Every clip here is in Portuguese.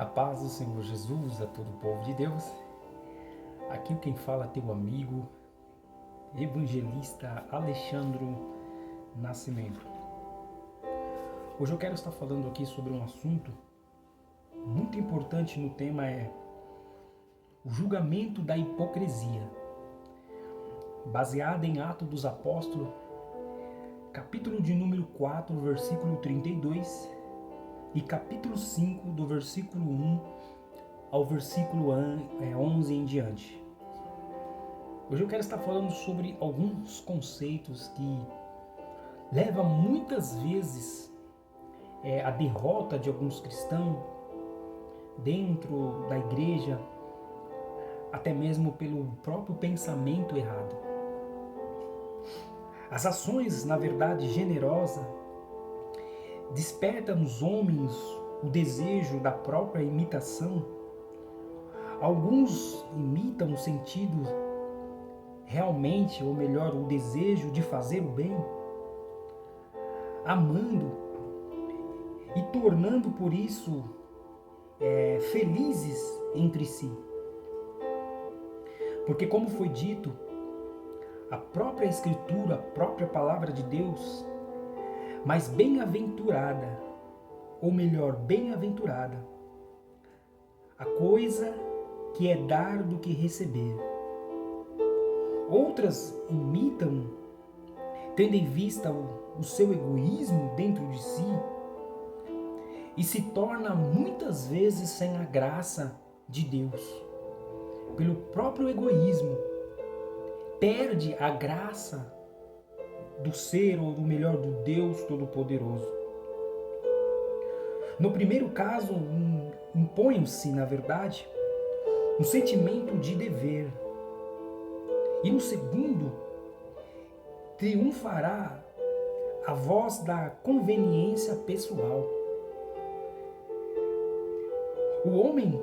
A paz do Senhor Jesus a todo o povo de Deus. Aqui quem fala é teu amigo, evangelista Alexandre Nascimento. Hoje eu quero estar falando aqui sobre um assunto muito importante. No tema é o julgamento da hipocrisia, baseado em Atos dos Apóstolos, capítulo de número 4, versículo 32 e capítulo 5, do versículo 1 ao versículo 11 em diante. Hoje eu quero estar falando sobre alguns conceitos que levam muitas vezes à derrota de alguns cristãos dentro da igreja, até mesmo pelo próprio pensamento errado. As ações, na verdade, generosas, despertam nos homens o desejo da própria imitação. Alguns imitam no sentido realmente, ou melhor, o desejo de fazer o bem, amando e tornando por isso felizes entre si. Porque, como foi dito, a própria Escritura, a própria Palavra de Deus, mas bem-aventurada, ou melhor, bem-aventurada, a coisa que é dar do que receber. Outras imitam, tendo em vista o seu egoísmo dentro de si, e se torna muitas vezes sem a graça de Deus. Pelo próprio egoísmo, perde a graça do ser, ou melhor, do Deus Todo-Poderoso. No primeiro caso, impõe-se, na verdade, um sentimento de dever. E no segundo, triunfará a voz da conveniência pessoal. O homem,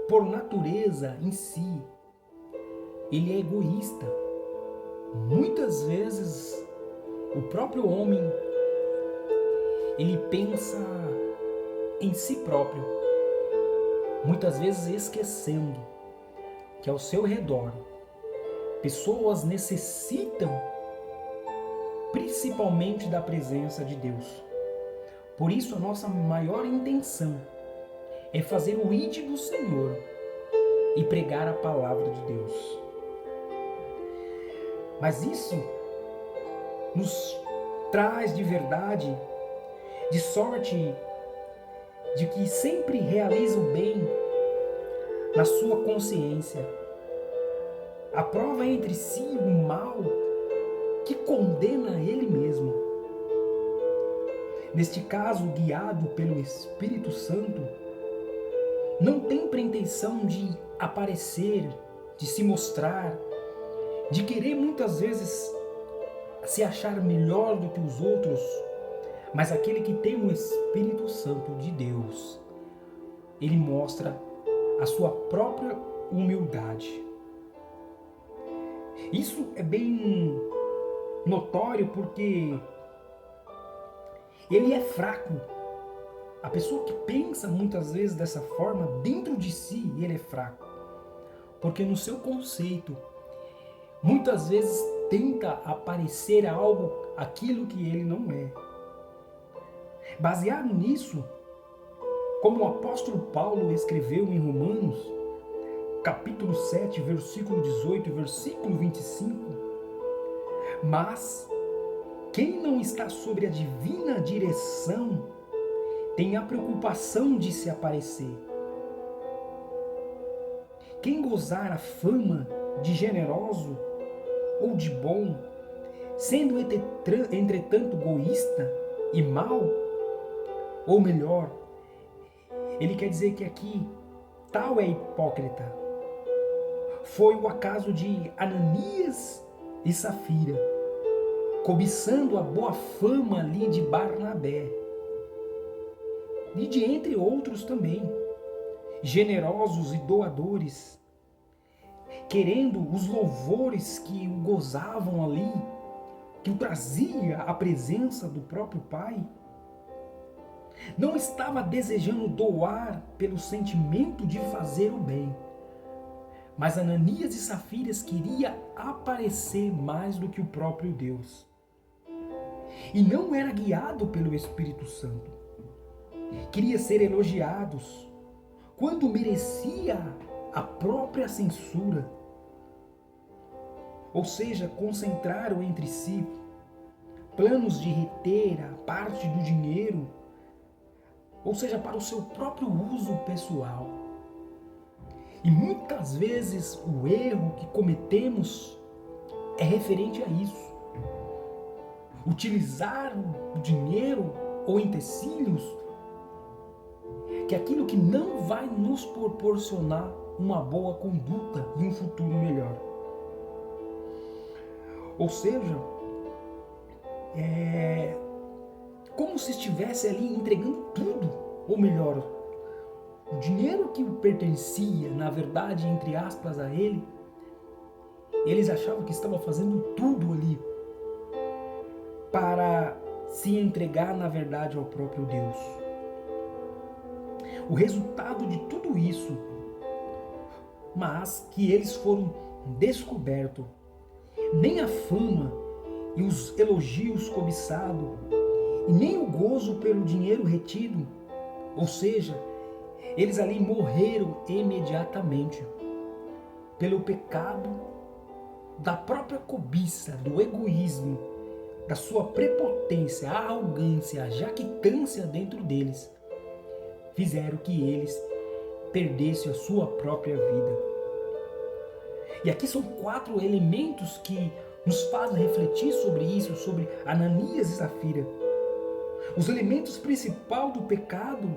por natureza em si, ele é egoísta. Muitas vezes, o próprio homem, ele pensa em si próprio, muitas vezes esquecendo que ao seu redor pessoas necessitam principalmente da presença de Deus. Por isso a nossa maior intenção é fazer o ide do Senhor e pregar a palavra de Deus. Mas isso nos traz de verdade, de sorte de que sempre realiza o bem na sua consciência. Aprova entre si o mal que condena ele mesmo. Neste caso, guiado pelo Espírito Santo, não tem pretensão de aparecer, de se mostrar, de querer muitas vezes se achar melhor do que os outros, mas aquele que tem o Espírito Santo de Deus, ele mostra a sua própria humildade. Isso é bem notório porque ele é fraco. A pessoa que pensa muitas vezes dessa forma, dentro de si, ele é fraco. Porque no seu conceito, muitas vezes tenta aparecer aquilo que ele não é. Baseado nisso, como o apóstolo Paulo escreveu em Romanos, capítulo 7, versículo 18 e versículo 25, mas quem não está sob a divina direção tem a preocupação de se aparecer. Quem gozar a fama de generoso ou de bom, sendo entretanto egoísta e mau, ou melhor, ele quer dizer que aqui tal é hipócrita. Foi o acaso de Ananias e Safira, cobiçando a boa fama ali de Barnabé, e de entre outros também, generosos e doadores, querendo os louvores que o gozavam ali, que o trazia à presença do próprio Pai. Não estava desejando doar pelo sentimento de fazer o bem. Mas Ananias e Safiras queria aparecer mais do que o próprio Deus. E não era guiado pelo Espírito Santo. Queria ser elogiados quando merecia a própria censura. Ou seja, concentraram entre si planos de reter a parte do dinheiro, ou seja, para o seu próprio uso pessoal. E muitas vezes o erro que cometemos é referente a isso. Utilizar o dinheiro ou empecilhos, que é aquilo que não vai nos proporcionar uma boa conduta e um futuro melhor. Ou seja, como se estivesse ali entregando tudo, ou melhor, o dinheiro que pertencia, na verdade, entre aspas, a ele, eles achavam que estavam fazendo tudo ali para se entregar, na verdade, ao próprio Deus. O resultado de tudo isso, mas que eles foram descobertos, nem a fama e os elogios cobiçados, e nem o gozo pelo dinheiro retido, ou seja, eles ali morreram imediatamente pelo pecado da própria cobiça, do egoísmo, da sua prepotência, a arrogância, a jactância dentro deles, fizeram que eles perdessem a sua própria vida. E aqui são 4 elementos que nos fazem refletir sobre isso, sobre Ananias e Safira. Os elementos principais do pecado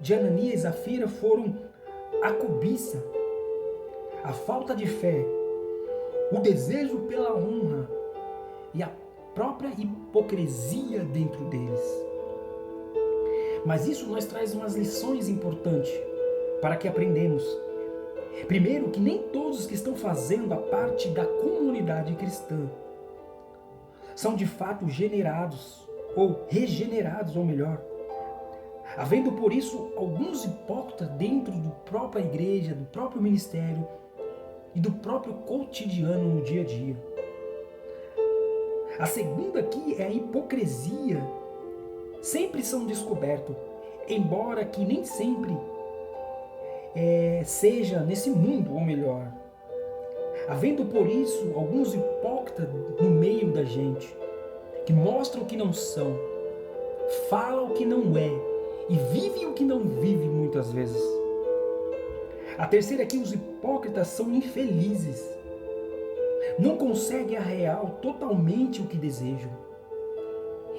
de Ananias e Safira foram a cobiça, a falta de fé, o desejo pela honra e a própria hipocrisia dentro deles. Mas isso nos traz umas lições importantes para que aprendamos. Primeiro, que nem todos que estão fazendo a parte da comunidade cristã são de fato generados ou regenerados, ou melhor, havendo por isso alguns hipócritas dentro da própria igreja, do próprio ministério e do próprio cotidiano no dia a dia. A segunda aqui é a hipocrisia. Sempre são descobertos, embora que nem sempre seja nesse mundo, ou melhor, havendo por isso alguns hipócritas no meio da gente, que mostram o que não são, falam o que não é e vivem o que não vive muitas vezes. A terceira aqui, os hipócritas são infelizes, não conseguem a real totalmente o que desejam.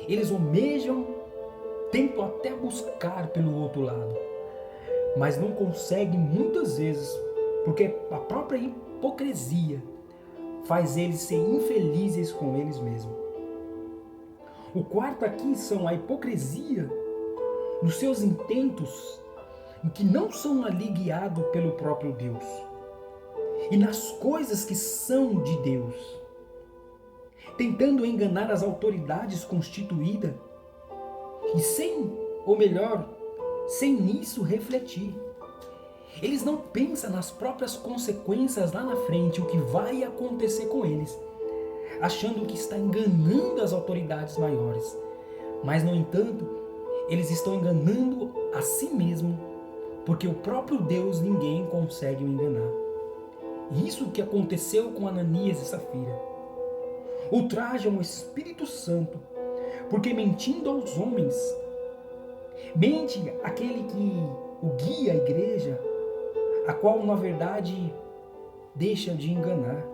Eles almejam, tentam até buscar pelo outro lado, mas não conseguem muitas vezes, porque a própria hipocrisia faz eles serem infelizes com eles mesmos. O quarto aqui são a hipocrisia nos seus intentos, em que não são ali guiados pelo próprio Deus, e nas coisas que são de Deus, tentando enganar as autoridades constituídas, e sem nisso refletir. Eles não pensam nas próprias consequências lá na frente, o que vai acontecer com eles, achando que está enganando as autoridades maiores. Mas, no entanto, eles estão enganando a si mesmo, porque o próprio Deus ninguém consegue enganar. Isso que aconteceu com Ananias e Safira. Ultrajam o Espírito Santo, porque mentindo aos homens, mente aquele que o guia a igreja, a qual na verdade deixa de enganar.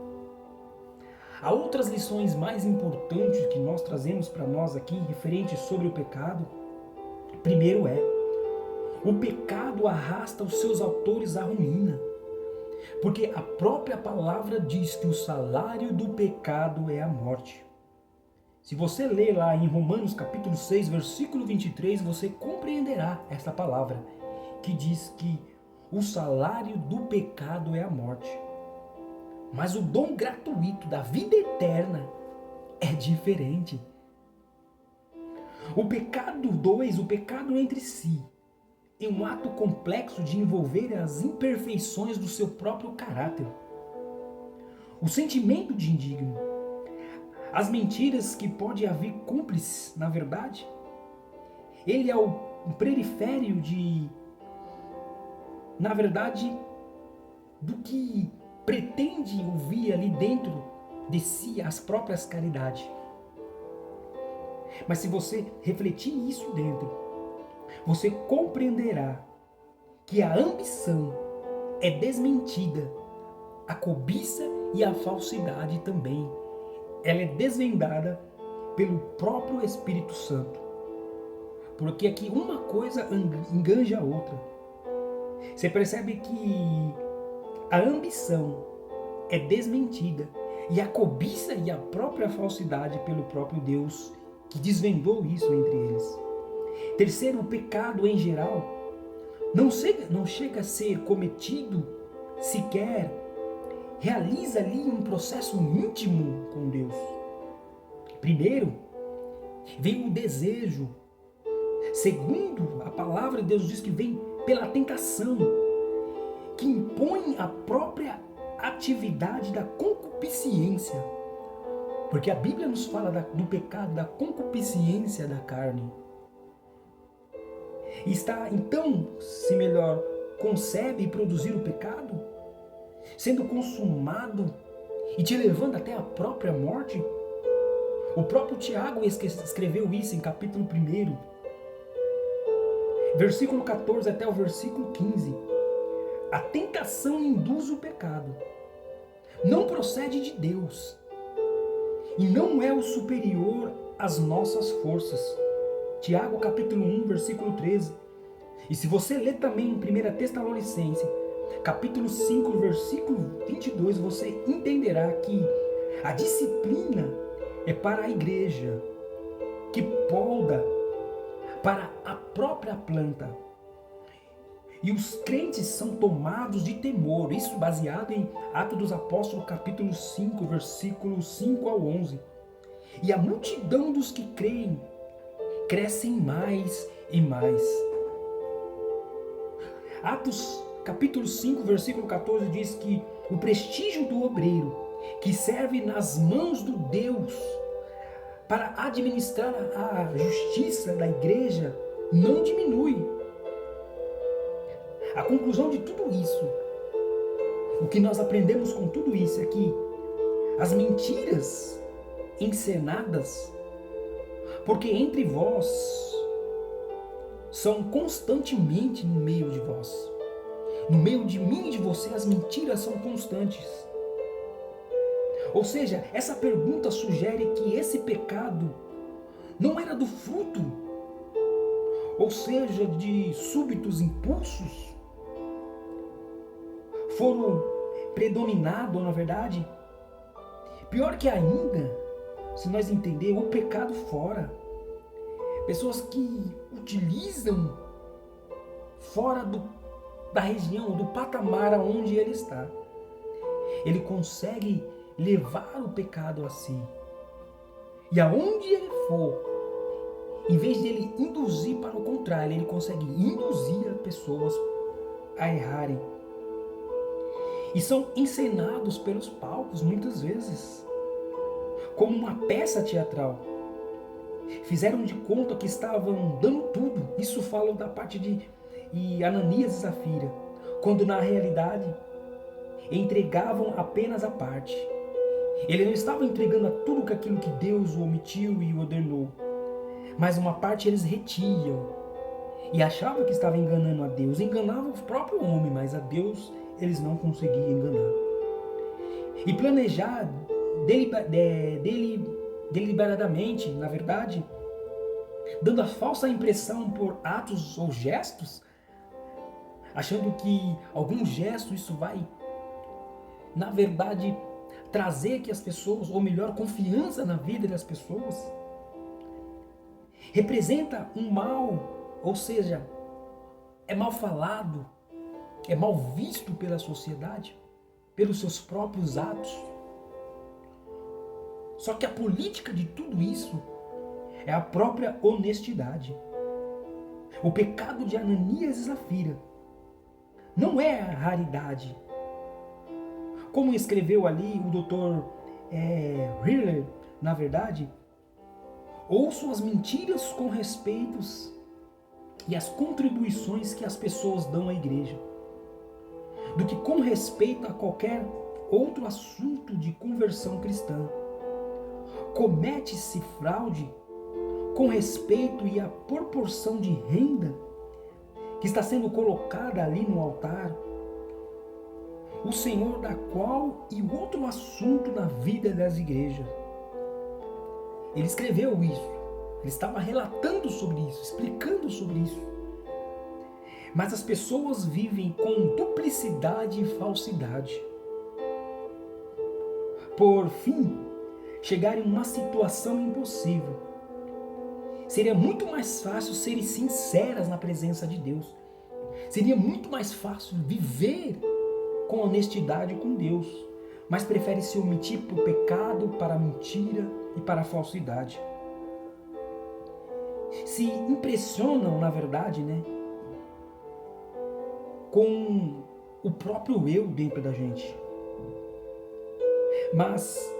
Há outras lições mais importantes que nós trazemos para nós aqui, referentes sobre o pecado. Primeiro o pecado arrasta os seus autores à ruína, porque a própria palavra diz que o salário do pecado é a morte. Se você ler lá em Romanos capítulo 6, versículo 23, você compreenderá essa palavra, que diz que o salário do pecado é a morte. Mas o dom gratuito da vida eterna é diferente. O pecado 2, o pecado entre si, é um ato complexo de envolver as imperfeições do seu próprio caráter. O sentimento de indigno, as mentiras que pode haver cúmplices, na verdade, ele é o perifério de, na verdade, do que pretende ouvir ali dentro de si as próprias caridades. Mas se você refletir isso dentro, você compreenderá que a ambição é desmentida, a cobiça e a falsidade também. Ela é desvendada pelo próprio Espírito Santo. Porque aqui uma coisa enganja a outra. Você percebe que a ambição é desmentida e a cobiça e a própria falsidade pelo próprio Deus que desvendou isso entre eles. Terceiro, o pecado em geral não chega a ser cometido sequer, realiza ali um processo íntimo com Deus. Primeiro, vem o desejo. Segundo, a palavra de Deus diz que vem pela tentação, que impõe a própria atividade da concupiscência. Porque a Bíblia nos fala do pecado, da concupiscência da carne. E está, então, se melhor concebe produzir o pecado, sendo consumado e te levando até a própria morte. O próprio Tiago escreveu isso em capítulo 1, versículo 14 até o versículo 15. A tentação induz o pecado. Não procede de Deus. E não é o superior às nossas forças. Tiago capítulo 1, versículo 13. E se você ler também em 1 Tessalonicenses, capítulo 5, versículo 22, você entenderá que a disciplina é para a igreja, que poda para a própria planta. E os crentes são tomados de temor, isso baseado em Atos dos Apóstolos, capítulo 5, versículos 5 ao 11. E a multidão dos que creem crescem mais e mais. Atos capítulo 5, versículo 14 diz que o prestígio do obreiro que serve nas mãos do Deus para administrar a justiça da igreja não diminui. A conclusão de tudo isso, o que nós aprendemos com tudo isso é que as mentiras encenadas, porque entre vós são constantemente no meio de vós. No meio de mim e de você, as mentiras são constantes. Ou seja, essa pergunta sugere que esse pecado não era do fruto, ou seja, de súbitos impulsos, foram predominados, na verdade. Pior que ainda, se nós entendermos, o pecado fora. Pessoas que utilizam fora da região, do patamar onde ele está. Ele consegue levar o pecado a si. E aonde ele for, em vez de ele induzir para o contrário, ele consegue induzir as pessoas a errarem. E são encenados pelos palcos muitas vezes, como uma peça teatral. Fizeram de conta que estavam dando tudo. Isso fala da parte de Ananias e Safira, quando na realidade entregavam apenas a parte. Ele não estava entregando a tudo aquilo que Deus o omitiu e o ordenou, mas uma parte eles retiam e achavam que estavam enganando a Deus, enganavam o próprio homem, mas a Deus eles não conseguiam enganar. E planejar deliberadamente, na verdade, dando a falsa impressão por atos ou gestos, achando que algum gesto isso vai, na verdade, trazer que as pessoas, ou melhor, confiança na vida das pessoas, representa um mal, ou seja, é mal falado, é mal visto pela sociedade, pelos seus próprios atos. Só que a política de tudo isso é a própria honestidade. O pecado de Ananias e Safira não é a raridade. Como escreveu ali o Dr. Hiller, na verdade, ouço as mentiras com respeitos e as contribuições que as pessoas dão à igreja, do que com respeito a qualquer outro assunto de conversão cristã. Comete-se fraude com respeito e a proporção de renda que está sendo colocada ali no altar, o Senhor da qual e outro assunto na vida das igrejas. Ele escreveu isso, ele estava relatando sobre isso, explicando sobre isso. Mas as pessoas vivem com duplicidade e falsidade. Por fim, chegarem em uma situação impossível. Seria muito mais fácil serem sinceras na presença de Deus. Seria muito mais fácil viver com honestidade com Deus, mas prefere se omitir para o pecado, para a mentira e para a falsidade. Se impressionam, na verdade, com o próprio eu dentro da gente. Mas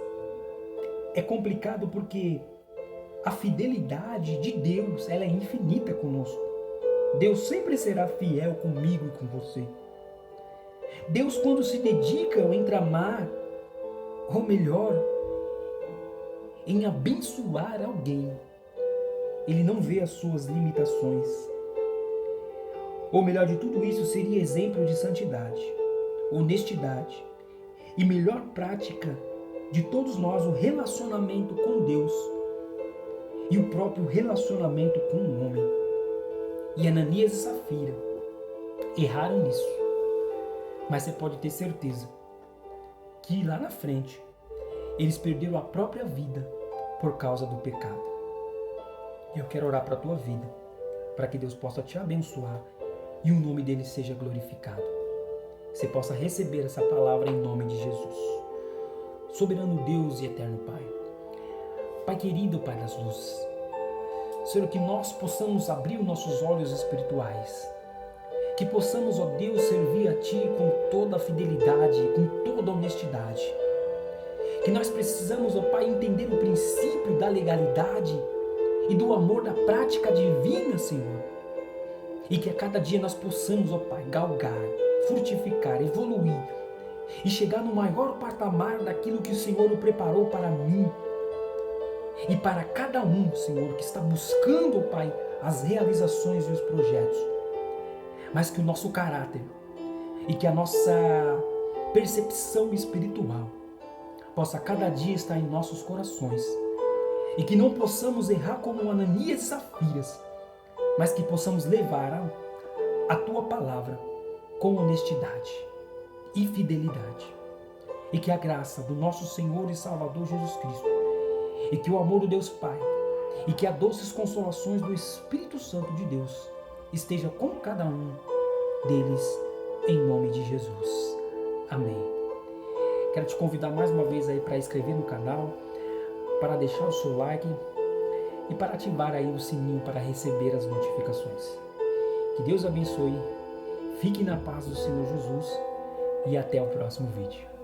é complicado porque a fidelidade de Deus, ela é infinita conosco. Deus sempre será fiel comigo e com você. Deus, quando se dedica em amar, ou melhor, em abençoar alguém, Ele não vê as suas limitações. Ou melhor de tudo isso, seria exemplo de santidade, honestidade e melhor prática de todos nós, o relacionamento com Deus e o próprio relacionamento com o homem. E Ananias e Safira erraram nisso. Mas você pode ter certeza que lá na frente eles perderam a própria vida por causa do pecado. E eu quero orar para a tua vida, para que Deus possa te abençoar e o nome dele seja glorificado. Você possa receber essa palavra em nome de Jesus. Soberano Deus e eterno Pai. Pai querido, Pai das luzes. Senhor, que nós possamos abrir os nossos olhos espirituais. Que possamos, ó Deus, servir a Ti com toda a fidelidade, com toda a honestidade. Que nós precisamos, ó Pai, entender o princípio da legalidade e do amor da prática divina, Senhor. E que a cada dia nós possamos, ó Pai, galgar, frutificar, evoluir e chegar no maior patamar daquilo que o Senhor preparou para mim e para cada um, Senhor, que está buscando, ó Pai, as realizações e os projetos. Mas que o nosso caráter e que a nossa percepção espiritual possa cada dia estar em nossos corações e que não possamos errar como Ananias e Safiras, mas que possamos levar a Tua palavra com honestidade e fidelidade. E que a graça do nosso Senhor e Salvador Jesus Cristo e que o amor do Deus Pai e que as doces consolações do Espírito Santo de Deus esteja com cada um deles, em nome de Jesus. Amém. Quero te convidar mais uma vez aí para inscrever no canal, para deixar o seu like e para ativar aí o sininho para receber as notificações. Que Deus abençoe, fique na paz do Senhor Jesus e até o próximo vídeo.